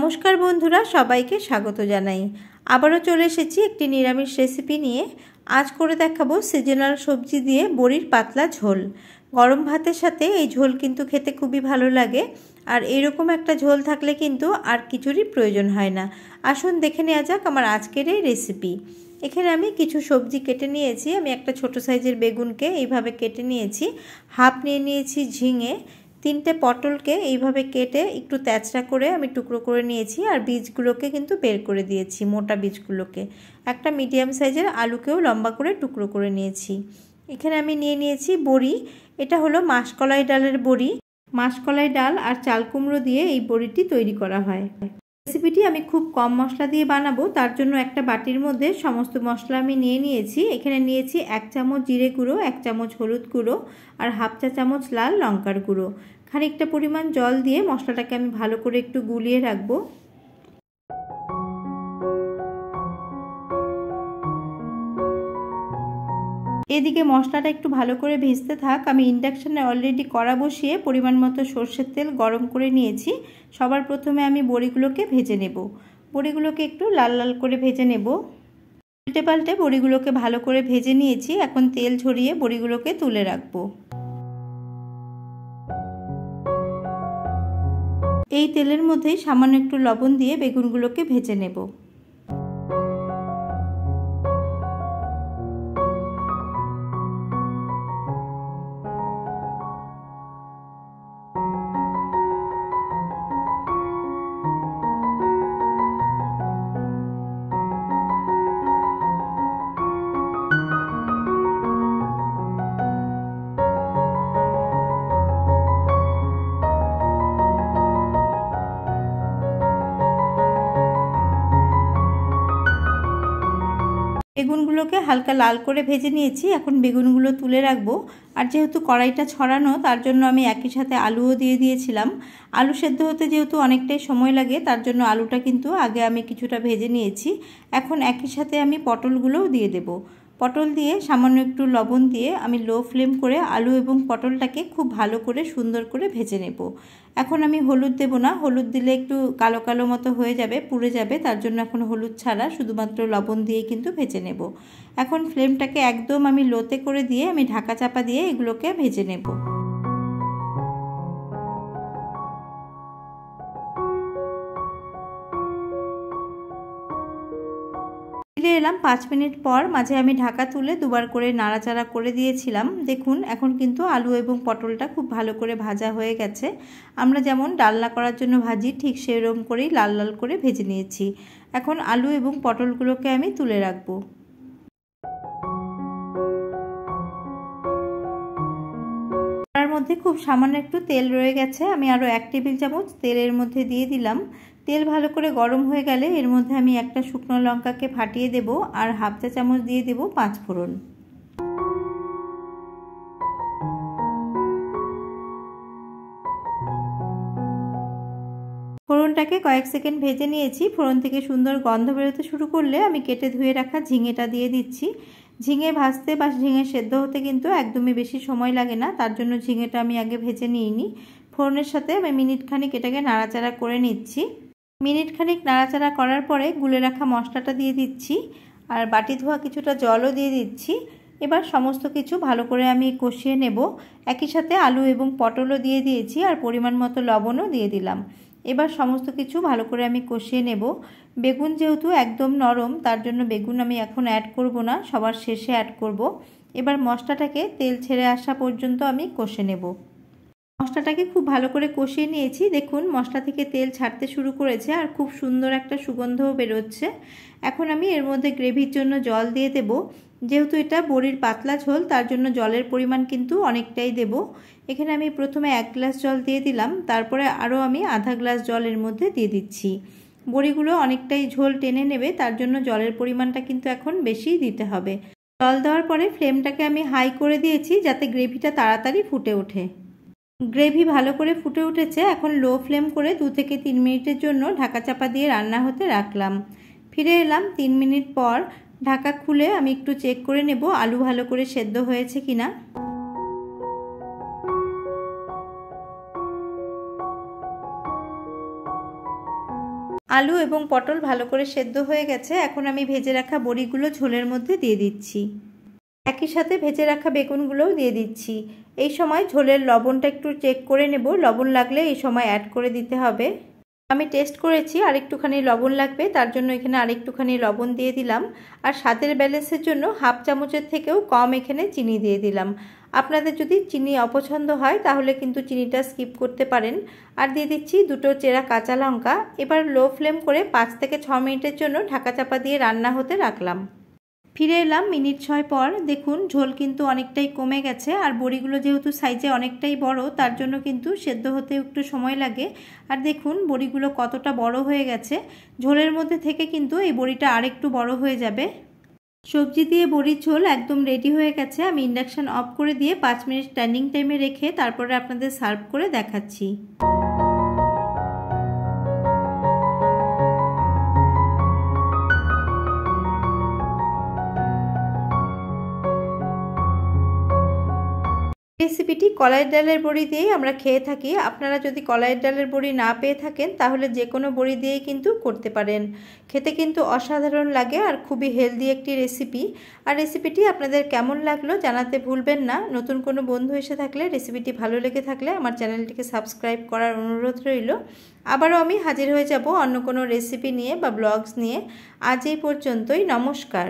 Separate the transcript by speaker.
Speaker 1: নমস্কার বন্ধুরা, সবাইকে স্বাগত জানাই। আবারও চলে এসেছি একটি নিরামিষ রেসিপি নিয়ে। আজ করে দেখাবো সিজনাল সবজি দিয়ে বড়ির পাতলা ঝোল। গরম ভাতের সাথে এই ঝোল কিন্তু খেতে খুবই ভালো লাগে, আর এইরকম একটা ঝোল থাকলে কিন্তু আর কিছুরই প্রয়োজন হয় না। আসুন দেখে নেওয়া যাক আমার আজকের এই রেসিপি। এখানে আমি কিছু সবজি কেটে নিয়েছি। আমি একটা ছোট সাইজের বেগুনকে এইভাবে কেটে নিয়েছি, হাফ নিয়ে নিয়েছি ঝিঙে, 3টে পটলকে এইভাবে কেটে একটু তেঁচড়া করে আমি টুকরো করে নিয়েছি, আর বীজগুলোকে কিন্তু বের করে দিয়েছি, মোটা বীজগুলোকে। একটা মিডিয়াম সাইজের আলুকেও লম্বা করে টুকরো করে নিয়েছি। এখানে আমি নিয়ে নিয়েছি বড়ি। এটা হলো মাসকলাই ডালের বড়ি। মাসকলাই ডাল আর চাল কুমড়ো দিয়ে এই বড়িটি তৈরি করা হয়। রেসিপিটি আমি খুব কম মশলা দিয়ে বানাবো, তার জন্য একটা বাটির মধ্যে সমস্ত মশলা আমি নিয়ে নিয়েছি। এখানে নিয়েছি 1 চামচ জিরে গুঁড়ো, 1 চামচ হলুদ গুঁড়ো আর হাফ চা চামচ লাল লঙ্কার গুঁড়ো। খানিকটা পরিমাণ জল দিয়ে মশলাটাকে আমি ভালো করে একটু গুলিয়ে রাখবো। এদিকে মশলাটা একটু ভালো করে ভেজতে থাক। আমি ইন্ডাকশানে অলরেডি কড়া বসিয়ে পরিমাণ মতো সর্ষের তেল গরম করে নিয়েছি। সবার প্রথমে আমি বড়িগুলোকে ভেজে নেব। বড়িগুলোকে একটু লাল লাল করে ভেজে নেব। উল্টে পাল্টে বড়িগুলোকে ভালো করে ভেজে নিয়েছি। এখন তেল ঝরিয়ে বড়িগুলোকে তুলে রাখবো। এই তেলের মধ্যেই সামান্য একটু লবণ দিয়ে বেগুনগুলোকে ভেজে নেব। বেগুনগুলোকে হালকা লাল করে ভেজে নিয়েছি। এখন বেগুনগুলো তুলে রাখবো। আর যেহেতু কড়াইটা ছড়ানো, তার জন্য আমি একই সাথে আলুও দিয়ে দিয়েছিলাম। আলু সেদ্ধ হতে যেহেতু অনেকটাই সময় লাগে, তার জন্য আলুটা কিন্তু আগে আমি কিছুটা ভেজে নিয়েছি। এখন একই সাথে আমি পটলগুলোও দিয়ে দেব। পটল দিয়ে সামান্য একটু লবণ দিয়ে আমি লো ফ্লেম করে আলু এবং পটলটাকে খুব ভালো করে সুন্দর করে ভেজে নেব। এখন আমি হলুদ দেব না, হলুদ দিলে একটু কালো কালো মতো হয়ে যাবে, পুড়ে যাবে। তার জন্য এখন হলুদ ছাড়া শুধুমাত্র লবণ দিয়ে কিন্তু ভেজে নেব। এখন ফ্লেমটাকে একদম আমি লোতে করে দিয়ে আমি ঢাকা চাপা দিয়ে এগুলোকে ভেজে নেব। ফিরে এলাম 5 মিনিট পর। মাঝে আমি ঢাকা তুলে দুবার করে নাড়াচাড়া করে দিয়েছিলাম। দেখুন এখন কিন্তু আলু এবং পটলটা খুব ভালো করে ভাজা হয়ে গেছে। আমরা যেমন ডালনা করার জন্য ভাজি, ঠিক সেরকম করেই লাল লাল করে ভেজে নিয়েছি। এখন আলু এবং পটলগুলোকে আমি তুলে রাখবো। তার মধ্যে খুব সামান্য একটু তেল রয়ে গেছে। আমি আরও 1 টেবিল চামচ তেলের মধ্যে দিয়ে দিলাম। তেল ভালো করে গরম হয়ে গেলে এর মধ্যে আমি একটা শুকনো লঙ্কাকে ফাটিয়ে দেব, আর হাফ চা চামচ দিয়ে দেব 5 ফোড়ন। ফোড়নটাকে কয়েক সেকেন্ড ভেজে নিয়েছি। ফোড়ন থেকে সুন্দর গন্ধ বেরোতে শুরু করলে আমি কেটে ধুয়ে রাখা ঝিঙেটা দিয়ে দিচ্ছি। ঝিঙে ভাজতে বা ঝিঙে সেদ্ধ হতে কিন্তু একদমই বেশি সময় লাগে না, তার জন্য ঝিঙেটা আমি আগে ভেজে নিইনি। ফোড়নের সাথে আমি মিনিট খানিক এটাকে নাড়াচাড়া করে নিচ্ছি। মিনিট খানিক নাড়াচাড়া করার পরে গুলে রাখা মশলাটা দিয়ে দিচ্ছি, আর বাটি ধোয়া কিছুটা জলও দিয়ে দিচ্ছি। এবার সমস্ত কিছু ভালো করে আমি কষিয়ে নেব। একই সাথে আলু এবং পটলও দিয়ে দিয়েছি, আর পরিমাণ মতো লবণও দিয়ে দিলাম। এবার সমস্ত কিছু ভালো করে আমি কষিয়ে নেব। বেগুন যেহেতু একদম নরম, তার জন্য বেগুন আমি এখন অ্যাড করব না, সবার শেষে অ্যাড করব। এবার মশলাটাকে তেল ছেড়ে আসা পর্যন্ত আমি কষে নেব। মশলাটাকে খুব ভালো করে কষিয়ে নিয়েছি। দেখুন মশলা থেকে তেল ছাড়তে শুরু করেছে, আর খুব সুন্দর একটা সুগন্ধও বেরোচ্ছে। এখন আমি এর মধ্যে গ্রেভির জন্য জল দিয়ে দেব। যেহেতু এটা বড়ির পাতলা ঝোল, তার জন্য জলের পরিমাণ কিন্তু অনেকটাই দেব। এখানে আমি প্রথমে 1 গ্লাস জল দিয়ে দিলাম, তারপরে আরও আমি আধা গ্লাস জল এর মধ্যে দিয়ে দিচ্ছি। বড়িগুলো অনেকটাই ঝোল টেনে নেবে, তার জন্য জলের পরিমাণটা কিন্তু এখন বেশি দিতে হবে। জল দেওয়ার পরে ফ্লেমটাকে আমি হাই করে দিয়েছি, যাতে গ্রেভিটা তাড়াতাড়ি ফুটে ওঠে। গ্রেভি ভালো করে ফুটে উঠেছে। এখন লো ফ্লেম করে 2 থেকে 3 মিনিটের জন্য ঢাকা চাপা দিয়ে রান্না হতে রাখলাম। ফিরে এলাম 3 মিনিট পর। ঢাকা খুলে আমি একটু চেক করে নেব আলু ভালো করে সেদ্ধ হয়েছে কিনা। আলু এবং পটল ভালো করে সেদ্ধ হয়ে গেছে। এখন আমি ভেজে রাখা বড়িগুলো ঝোলের মধ্যে দিয়ে দিচ্ছি। একই সাথে ভেজে রাখা বেগুনগুলোও দিয়ে দিচ্ছি। এই সময় ঝোলের লবণটা একটু চেক করে নেব, লবণ লাগলে এই সময় অ্যাড করে দিতে হবে। আমি টেস্ট করেছি আরেকটুখানি লবণ লাগবে, তার জন্য এখানে আরেকটুখানি লবণ দিয়ে দিলাম। আর স্বাদের ব্যালেন্সের জন্য হাফ চামচের থেকেও কম এখানে চিনি দিয়ে দিলাম। আপনাদের যদি চিনি অপছন্দ হয় তাহলে কিন্তু চিনিটা স্কিপ করতে পারেন। আর দিয়ে দিচ্ছি 2টো চেরা কাঁচা লঙ্কা। এবার লো ফ্লেম করে 5 থেকে 6 মিনিটের জন্য ঢাকা চাপা দিয়ে রান্না হতে রাখলাম। ফিরে এলাম মিনিট 6 পর। দেখুন ঝোল কিন্তু অনেকটাই কমে গেছে, আর বড়িগুলো যেহেতু সাইজে অনেকটাই বড় তার জন্য কিন্তু সেদ্ধ হতে একটু সময় লাগে। আর দেখুন বড়িগুলো কতটা বড় হয়ে গেছে, ঝোলের মধ্যে থেকে কিন্তু এই বড়িটা আরেকটু বড় হয়ে যাবে। সবজি দিয়ে বড়ির ঝোল একদম রেডি হয়ে গেছে। আমি ইন্ডাকশন অফ করে দিয়ে 5 মিনিট স্ট্যান্ডিং টাইমে রেখে তারপরে আপনাদের সার্ভ করে দেখাচ্ছি। রেসিপিটি কলাইয়ের ডালের বড়ি দিয়েই আমরা খেয়ে থাকি। আপনারা যদি কলাইয়ের ডালের বড়ি না পেয়ে থাকেন তাহলে যে কোনো বড়ি দিয়েই কিন্তু করতে পারেন। খেতে কিন্তু অসাধারণ লাগে আর খুবই হেলদি একটি রেসিপি। আর রেসিপিটি আপনাদের কেমন লাগলো জানাতে ভুলবেন না। নতুন কোনো বন্ধু এসে থাকলে রেসিপিটি ভালো লেগে থাকলে আমার চ্যানেলটিকে সাবস্ক্রাইব করার অনুরোধ রইল। আবারও আমি হাজির হয়ে যাব অন্য কোনো রেসিপি নিয়ে বা ব্লগস নিয়ে। আজ এই পর্যন্তই, নমস্কার।